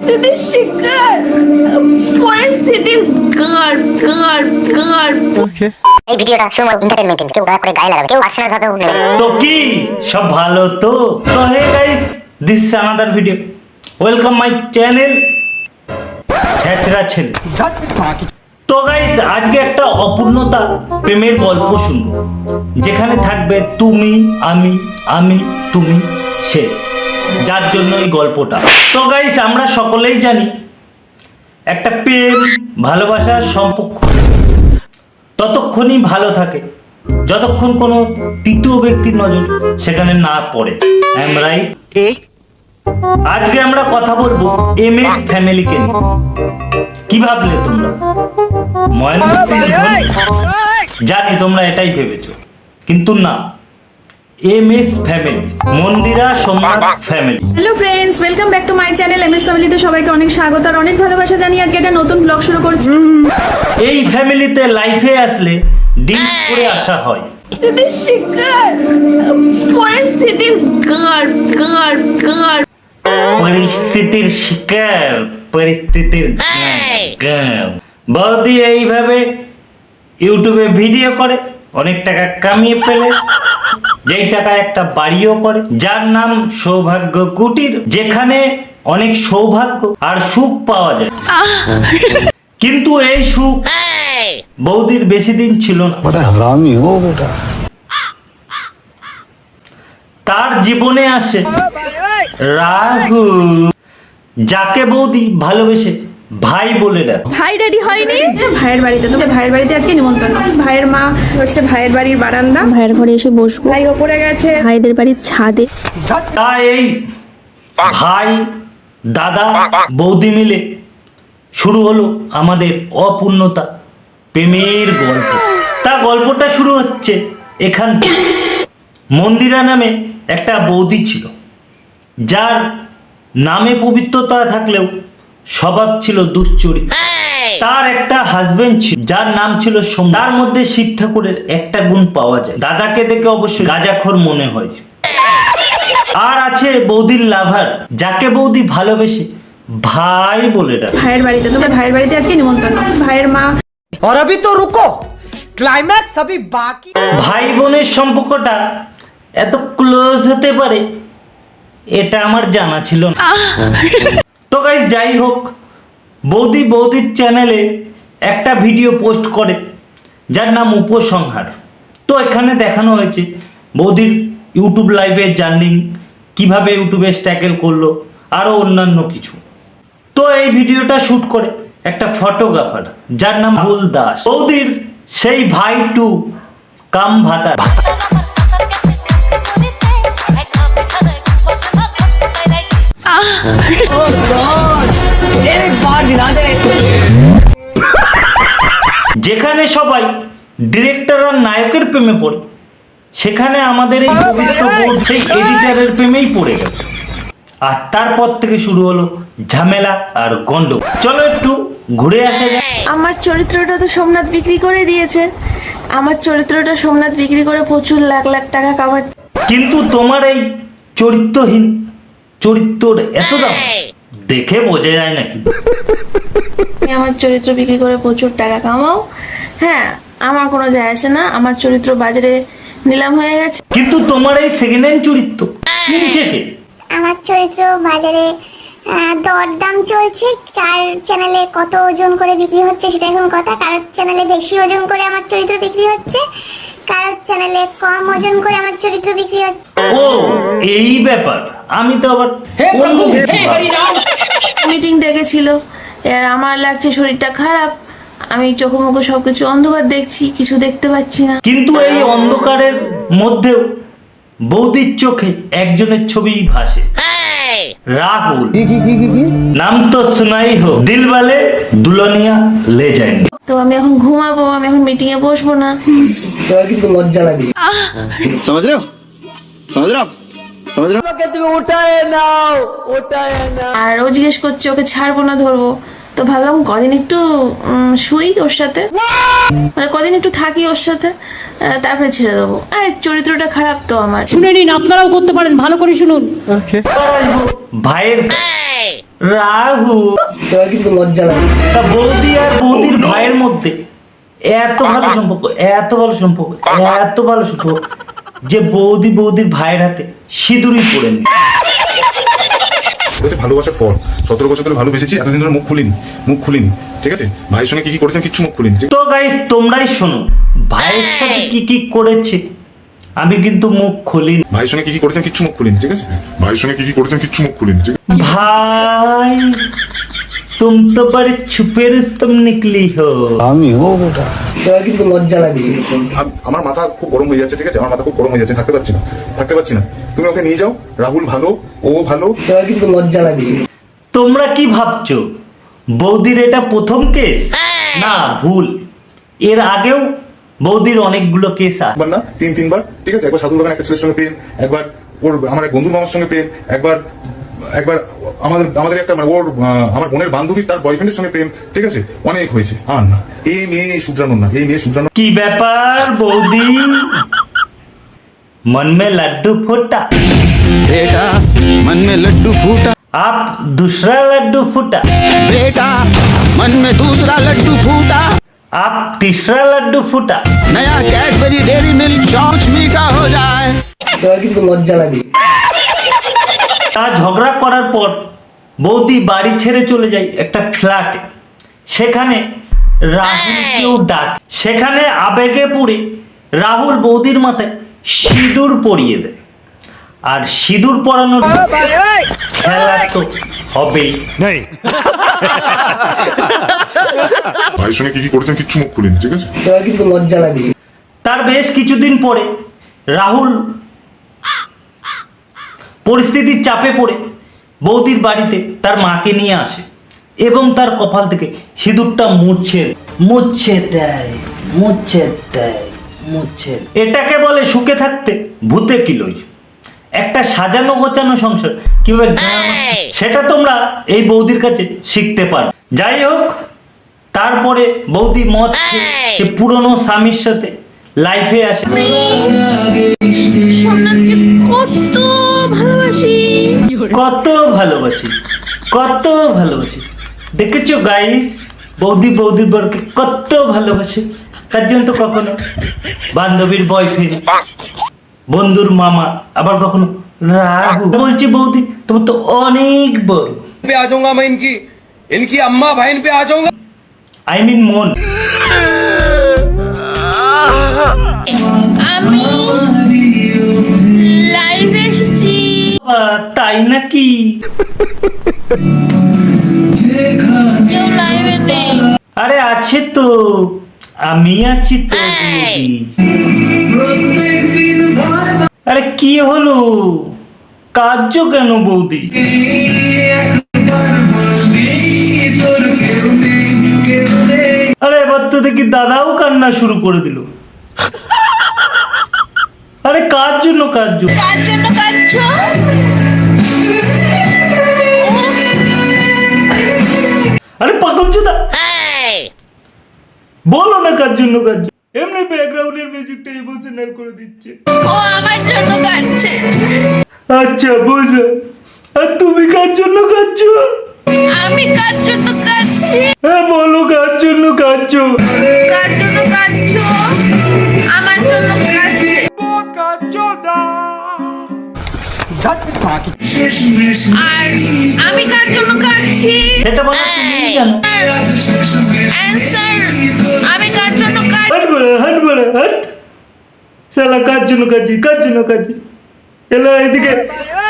পরিস্থিতির শিকার, পরিস্থিতির গার গার গার। এই ভিডিওটা শুধু এন্টারটেইনমেন্ট, কেউ দয়া করে গায়ে লাগাবে, কেউ পার্সোনাল ভাবে নেবে না। তো কি সব ভালো তো hey guys, this is another video. Welcome my channel ছেচরা ছেলে। তো গাইস, আজকে একটা অপূর্ণতা প্রেমের গল্প শুনবো, যেখানে থাকবে তুমি আমি, আমি তুমি সে, যার জন্য এই গল্পটা। তো গাইস, আমরা সকলেই জানি একটা প্রেম ভালোবাসার সম্পর্ক ততক্ষণই ভালো থাকে যতক্ষণ কোনো তৃতীয় ব্যক্তির নজর সেখানে না পড়ে। I am right? আজকে আমরা কথা বলবো এমএস ফ্যামিলিকে নিয়ে। কি ভাবলে তোমরা? জানি তোমরা এটাই ভেবেছো, কিন্তু না। MS family, Mandira Somnath family. Hello friends, welcome back to my channel MS ফ্যামিলিতে সবাইকে অনেক স্বাগত আর অনেক ভালোবাসা জানিয়ে আজকে একটা নতুন ব্লগ শুরু করছি। এই ফ্যামিলিতে লাইফে আসলে ডিল করে আসা হয়। পরিস্থিতির শিকার, পরিস্থিতির গার গার গার। পরিস্থিতির শিকার, পরিস্থিতির বৌদি এইভাবে ইউটিউবে ভিডিও করে অনেক টাকা কামিয়ে ফেলে, যেই টাকা একটা বাড়িও করে, যার নাম সৌভাগ্য কুটির, যেখানে অনেক সৌভাগ্য আর সুখ পাওয়া যায়। কিন্তু এই সুখ বৌদির বেশি দিন ছিল না। তার জীবনে আসে রাহু, যাকে বৌদি ভালোবেসে ভাই বলে ডাকে। ভাই রেডি হয়নি ভাইয়ের বাড়িতে, তো ভাইয়ের বাড়িতে আজকে নিমন্ত্রণ। ভাইয়ের মা হচ্ছে ভাইয়ের বাড়ির বারান্দা, ভাইয়ের ঘরে এসে বসবো। ভাই ওপরে গেছে ভাইদের বাড়ির ছাদে। তাই এই ভাই দাদা বৌদি মিলে শুরু হলো আমাদের অপূর্ণতা প্রেমের গল্প। তা গল্পটা শুরু হচ্ছে এখান থেকে। মন্দিরা নামে একটা বৌদি ছিল, যার নামে পবিত্রতা থাকলেও স্বভাব ছিল দুশ্চরিত্র। তার একটা হাজবেন্ড ছিল, যার নাম ছিল সোম। তার মধ্যে শিব ঠাকুরের একটা গুণ পাওয়া যায়, দাদাকে দেখে অবশ্যই গাঁজাখোর মনে হয়। আর আছে বৌদির লাভার, যাকে বৌদি ভালোবেসে ভাই বলে ডাকে। ভাইয়ের বাড়িতে, তো ভাইয়ের বাড়িতে আজকে নিমন্ত্রণ। ভাইয়ের মা और अभी तो रुको, क्लाइमैक्स अभी बाकी। ভাই বোনের সম্পর্কটা এত ক্লোজ হতে পারে এটা আমার জানা ছিল না। তো গাইস, যাই হোক, বৌদির চ্যানেলে একটা ভিডিও পোস্ট করে যার নাম উপসংহার। তো এখানে দেখানো হয়েছে বৌদির ইউটিউব লাইভের জার্নি, কিভাবে ইউটিউবে স্ট্যাকেল করলো, আরও অন্যান্য কিছু। তো এই ভিডিওটা শ্যুট করে একটা ফটোগ্রাফার, যার নাম রাহুল দাস। বৌদির সেই ভাই টু কাম ভাতা। যেখানে সবাই ডিরেক্টর আর নায়কের প্রেমে পড়ে, সেখানে আমাদের এই পবিত্র বোন সেই এডিটরের প্রেমেই পড়ে গেল। আর তারপর থেকে শুরু হলো ঝামেলা আর গন্ডগোল। চলো একটু ঘুরে আসা যাক। আমার চরিত্রটা তো সোমনাথ বিক্রি করে দিয়েছে। আমার চরিত্রটা সোমনাথ বিক্রি করে প্রচুর লাখ লাখ টাকা কামাচ্ছে। কিন্তু তোমার এই চরিত্রহীন চরিত্রর এত দাম দেখে বোঝা যায় নাকি? তুমি আমার চরিত্র বিক্রি করে প্রচুর টাকা কামাও, হ্যাঁ, আমার কোনো যায় আসে না। আমার চরিত্র বাজারে নিলাম হয়ে গেছে। কিন্তু তোমার এই সেকেন্ড হ্যান্ড চরিত্র কিনছে কে? আমার চরিত্র বাজারে দরদাম চলছে। কার চ্যানেলে কত ওজন করে বিক্রি হচ্ছে সেটা এখন কথা। কারোর চ্যানেলে বেশি ওজন করে আমার চরিত্র বিক্রি হচ্ছে, কারোর চ্যানেলে কম ওজন করে আমার চরিত্র বিক্রি হচ্ছে। ও এই ব্যাপার, আমি তো আবার অন্য কিছু ভাবলাম। মিটিং ডেকেছিল, আর আমার লাগছে শরীরটা খারাপ। আমি চোখ মুখ সবকিছু অন্ধকার দেখছি, কিছু দেখতে পাচ্ছি না। কিন্তু এই অন্ধকারের মধ্যেও বৌদির চোখে একজনের ছবি ভাসে, রাহুল। নাম তো শোনাই হো, দিলওয়ালে দুলনিয়া লে যায়নি। তো আমি এখন ঘুমাবো, আমি এখন মিটিং এ বসবো না। কিন্তু লজ্জা লাগছে। समझ रहे हो समझ रहे हो आप समझ रहे हो তুমি উঠায় নাও, উঠায় নাও। আর ও জিজ্ঞেস করছে ওকে ছাড়বো না ধরবো, তো ভাবলাম কদিন একটু শুই ওর সাথে, মানে কদিন একটু থাকি ওর সাথে, তারপরে ছেড়ে দেবো। আর চরিত্রটা খারাপ তো আমার। শুনে নিন, আপনারাও করতে পারেন, ভালো করে শুনুন। ভাইয়ের রাহুল। তোমার কিন্তু লজ্জা লাগছে। তা বৌদি আর বৌদির ভাইয়ের মধ্যে এত ভালো সম্পর্ক, এত ভালো সম্পর্ক, এত ভালো সম্পর্ক যে বৌদি বৌদির ভাইয়ের হাতে সিঁদুরই পড়ে নি। হচ্ছে ভালোবাসার পর 17 বছর ধরে ভালোবেসেছি, এতদিন ধরে মুখ খুলিনি, ঠিক আছে? ভাইয়ের সঙ্গে কি কি করেছেন কিচ্ছু মুখ খুলিনি, ঠিক তো গাইস তোমরাই শোনো ভাইয়ের সাথে কি কি করেছে, আমি কিন্তু মুখ খুলিনি। ভাইয়ের সঙ্গে কি কি করেছেন কিচ্ছু মুখ খুলিনি, ঠিক আছে? ভাইয়ের সঙ্গে কি কি করেছেন কিচ্ছু মুখ খুলিনি, ঠিক আছে? भाई तुम तो बड़े छुपे रुस्तम निकली हो। তোমার কিন্তু লজ্জা লাগছে। আমার মাথা খুব গরম হয়ে যাচ্ছে, ঠিক আছে? আমার মাথা খুব গরম হয়ে যাচ্ছে, থাকতে পারছি না। তুমি ওকে নিয়ে যাও, রাহুল ভালো, ও ভালো। তোমার কিন্তু লজ্জা লাগছে। তোমরা কি ভাবছো বৌদির এটা প্রথম কেস? না, ভুল। এর আগেও বৌদির অনেকগুলো কেস আছে। একবার না, তিনবার, ঠিক আছে? একবার সাধুর বাগান একটা ছেলের সঙ্গে প্রেম, একবার ওর আমার এক বন্ধুর মামার সঙ্গে প্রেম, একবার আমাদের একটা মানে ওর আমার বোনের বান্ধবী তার বয়ফ্রেন্ডের সঙ্গে প্রেম, ঠিক আছে? অনেক হয়েছে, আর না এই মেয়ে শুধরানোর না, এই মেয়ে শুধরানো। কি ব্যাপার বৌদি, मन में लड्डू फूटा बेटा मन में लड्डू फूटा, आप दूसरा लड्डू फूटा, बेटा मन में दूसरा लड्डू फूटा, आप तीसरा लड्डू फूटा। नया कैडबरी डेयरी मिल्क चौंच मीठा हो जाए। তোমার কিন্তু লজ্জা লাগছে। তা ঝগড়া করার পর বৌদি বাড়ি ছেড়ে চলে যায় একটা ফ্ল্যাটে। সেখানে রাহুলকেও ডাক, সেখানে আবেগে পড়ে রাহুল বৌদির মাথায় সিঁদুর পরিয়ে দেয়। আর সিঁদুর পরানোর খেলা তো হবেই। ভাইয়ের সঙ্গে কি কি করেছেন কিচ্ছু মুখ খুলিনি, ঠিক আছে? তোমার কিন্তু লজ্জা লাগছে। তার বেশ কিছুদিন পরে রাহুল পরিস্থিতির চাপে পড়ে বৌদির বাড়িতে তার মাকে নিয়ে আসে এবং তার কপাল থেকে সিঁদুরটা মুছে দেয়। এটাকে বলে সুখে থাকতে ভূতে কিলোই। একটা সাজানো গোছানো সংসার কিভাবে সেটা তোমরা এই বৌদির কাছে শিখতে পারো। যাই হোক, তারপরে বৌদি মদ খেয়ে সে পুরনো স্বামীর সাথে লাইফে আসে। সোমনাথকে কত ভালোবাসি, কত ভালোবাসি। দেখেছো গাইস, বৌদির বরকে কত ভালোবাসে। তার জন্য তো কখনো বান্ধবীর বয়ফ্রেন্ড, বন্ধুর মামা, আবার কখনো রাহু। বলছি বৌদি তোমার তো অনেক বড়। पे आ जाऊंगा मैं, इनकी अम्मा बहन पे आ जाऊंगा। আই মিন মন। আমি লাইভে এসেছি। তাই নাকি? কেউ লাইভে নেই। আরে আছে তো, আমি আছি তো বৌদি। আরে কি হলো, কাঁদছো কেন বৌদি? আরে এবার তো দেখি দাদাও কান্না শুরু করে দিল। আরে কার জন্য কাঁদছো? কার জন্য কাঁদছো? আরে পাগল চোদা, বলো না কার জন্য কাঁদছো। এমনি ব্যাকগ্রাউন্ডের মিউজিকটা ইমোশনাল করে দিচ্ছে। ও আমার জন্য কাঁদছে। আচ্ছা বুঝলাম। আর তুমি কার জন্য কাঁদছো? আমি কার জন্য কাঁদছি? হ্যাঁ বলো কার জন্য কাঁদছো? কার জন্য কাঁদছো? আমার জন্য কাঁদছে। আর আমি কার জন্য কাঁদছি? সেটা বলো তুমি জানো। অ্যানসার, আমি কার জন্য কাঁদছি? হাট শালা কার জন্য কাঁদছি। এলা এদিকে,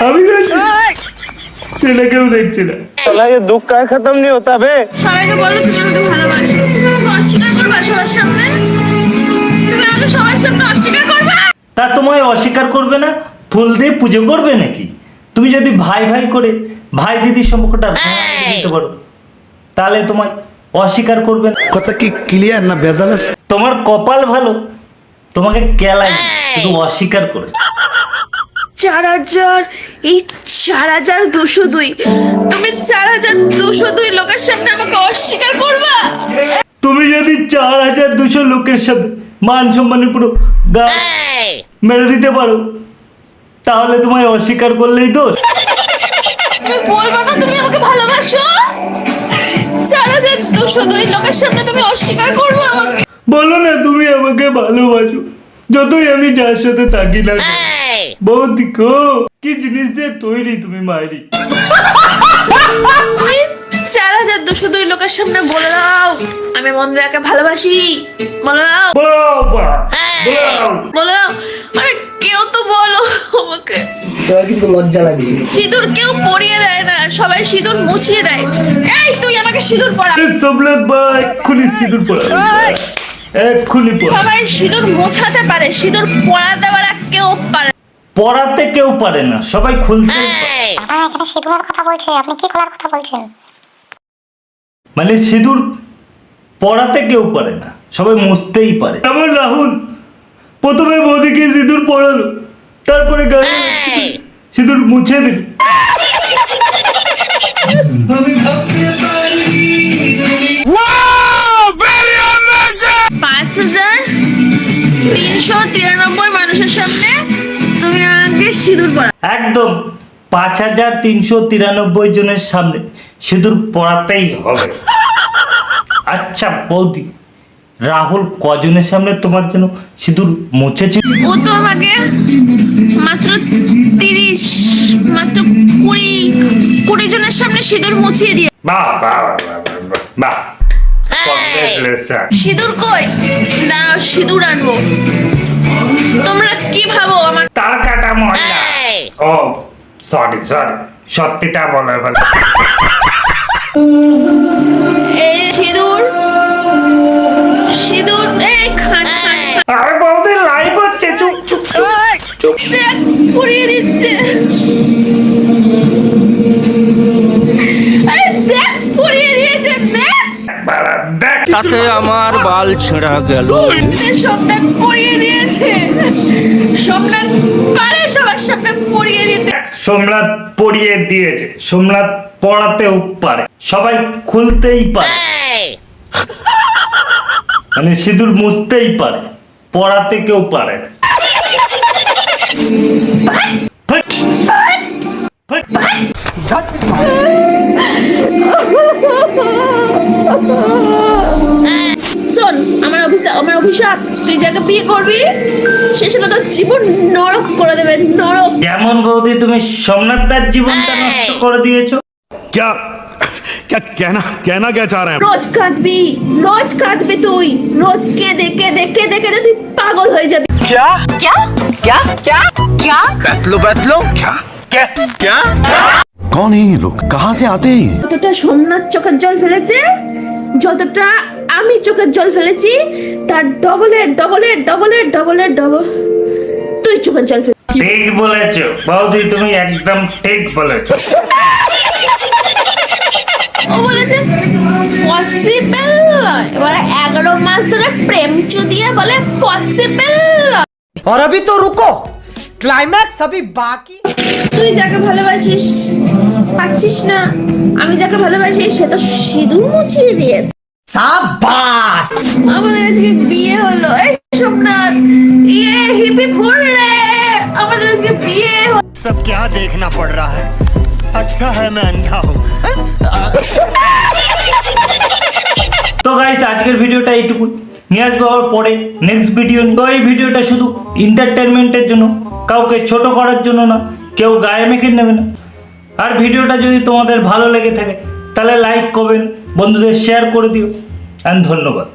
আমি কাঁদছি, সেটা কেউ দেখছে না। সবাইকে বলো তুমি আমাকে ভালোবাসো। তুমি আমাকে অস্বীকার করবা সবার সামনে? তুমি আমাকে সবার সামনে অস্বীকার করবা? তা তোমায় অস্বীকার করবে না? ফুল দিয়ে পুজো করবে নাকি? তুমি যদি ভাই করে ভাই দিদির সম্পর্কটা দিতে পারো, তাহলে তোমায় অস্বীকার করবে না। কথা কি ক্লিয়ার না ভেজাল আছে? তোমার কপাল ভালো, তোমাকে কেলাই শুধু অস্বীকার করেছে। 4000, এই 4202, তুমি 4202 লোকের সামনে আমাকে অস্বীকার করবা? তুমি যদি 4200 লোকের সাথে মান সম্মানের পুরো গা মেরে দিতে পারো, তাহলে তোমায় অস্বীকার করলেই দোষ। তুমি বলবো না তুমি আমাকে ভালোবাসো? সারা দিন তো শুধু এই লোকের সামনে তুমি অস্বীকার করবো আমাকে। বলো না তুমি আমাকে ভালোবাসো, যতই আমি যার সাথে থাকি না কেন। বৌদি গো, কি জিনিস দিয়ে তৈরি তুমি মায়েরি? তুমি 4,202 লোকের সামনে বলে দাও আমি মন্দিরাকে ভালোবাসি। বলে দাও, বলো বাবা, বলো। বলে দাও। আরে কেউ তো বলো আমাকে। কিন্তু লজ্জা লাগছে। সিঁদুর কেউ পরিয়ে দেয় না, সবাই সিঁদুর মুছিয়ে দেয়। এই তুই আমাকে সিঁদুর পরা। সোমনাথ ভাই এক্ষুনি সিঁদুর পড়া, এক্ষুনি পড়া। সবাই সিঁদুর মোছাতে পারে, সিঁদুর পরা দেওয়ার আর কেউ পারে। পড়াতে কেউ পারে না, সবাই খুলতে এখানে সিঁদুরের কথা বলছে, আপনি কি করার কথা বলছেন? মানে সিঁদুর পড়াতে কেউ পারে না, সবাই মুছতেই পারে। আমার রাহুল প্রথমে বৌদিকে সিঁদুর পড়ালো, তারপরে গায়ে সিঁদুর মুছে দিল। 5,393 মানুষের সামনে তুমি আমাকে সিঁদুর পরা। একদম 5,393 জনের সামনে সিঁদুর পড়াতেই হবে। আচ্ছা বৌদি, রাহুল কজনের সামনে তোমার জন্য সিঁদুর মুছেছে? ও তো আমাকে মাত্র 20 জনের সামনে সিঁদুর মুছিয়ে দিয়ে। বাহ বাহ বাহ বাহ বাহ, কংগ্রেচুলেশন। সিঁদুর কই? দাঁড়াও সিঁদুর আনবো। তোমরা কি ভাবো আমার? তার কাটা মহিলা। ও সরি সরি, সত্যিটা বলে বলে। এই সিঁদুর, সিঁদুর এই খান আরে বৌদি লাইভ হচ্ছে, চুপ চুপ চুপ চুপ। দেখ পুড়িয়ে দিচ্ছে। আরে দেখ পুড়িয়ে দিয়েছে, দেখ বাড়া, দেখ তাতে আমার বাল ছেঁড়া গেল। সোমনাথ পুড়িয়ে দিয়েছে। সোমনাথ পারে সবার সামনে পুড়িয়ে দিতে। সোমনাথ পড়িয়ে দিয়েছে, সোমনাথ পড়াতেও পারে, সবাই খুলতেই পারে, মানে সিঁদুর মুছতেই পারে, পড়াতে কেউ পারে না। ফট, ফট, শোন, আমার অভিশাপ, তুই যাকে বিয়ে করবি সে সাথে তোর জীবন নরক করে দেবে, নরক। যেমন বৌদি তুমি সোমনাথ দার জীবনটা নষ্ট করে দিয়েছো। क्या क्या कहना क्या चाह रहे हैं? রোজ কাঁদবি তুই, রোজ কেঁদে কেঁদে কেঁদে কেঁদে তুই পাগল হয়ে যাবি। बैतलो क्या? कौन है ये लोग? कहाँ से आते हैं? যতটা সোমনাথ চোখের জল ফেলেছে, যতটা আমি চোখের জল ফেলেছি, তার ডবল তুই চোখের জল ফেলে। ঠিক বলেছো বৌদি, তুমি একদম ঠিক বলেছো। ও বলেছে পসিবল নয়, এবারে 11 মাস ধরে প্রেম চুদিয়ে বলে পসিবল নয়। और अभी तो रुको, क्लाइमैक्स अभी बाकी। তুই যাকে ভালোবাসিস পাচ্ছিস না, আমি যাকে ভালোবাসি সে তো সিঁদুর মুছিয়ে দিয়েছে। शाबाश। আমাদের আজকে বিয়ে হলো। এই সোমনাথ, ইয়ে হিপি ফুল রে, আমাদের আজকে বিয়ে হলো। सब क्या देखना पड़ रहा है? अच्छा है मैं अंधा हूँ। তো গাইস, আজকের ভিডিওটা এইটুকু, নিয়ে আসবো আবার পরে নেক্সট ভিডিও। তো এই ভিডিওটা শুধু এন্টারটেনমেন্টের জন্য, কাউকে ছোট করার জন্য না, কেউ গায়ে মেখে নেবে না। আর ভিডিওটা যদি তোমাদের ভালো লেগে থাকে তাহলে লাইক করবেন, বন্ধুদের শেয়ার করে দিও। অ্যান্ড ধন্যবাদ।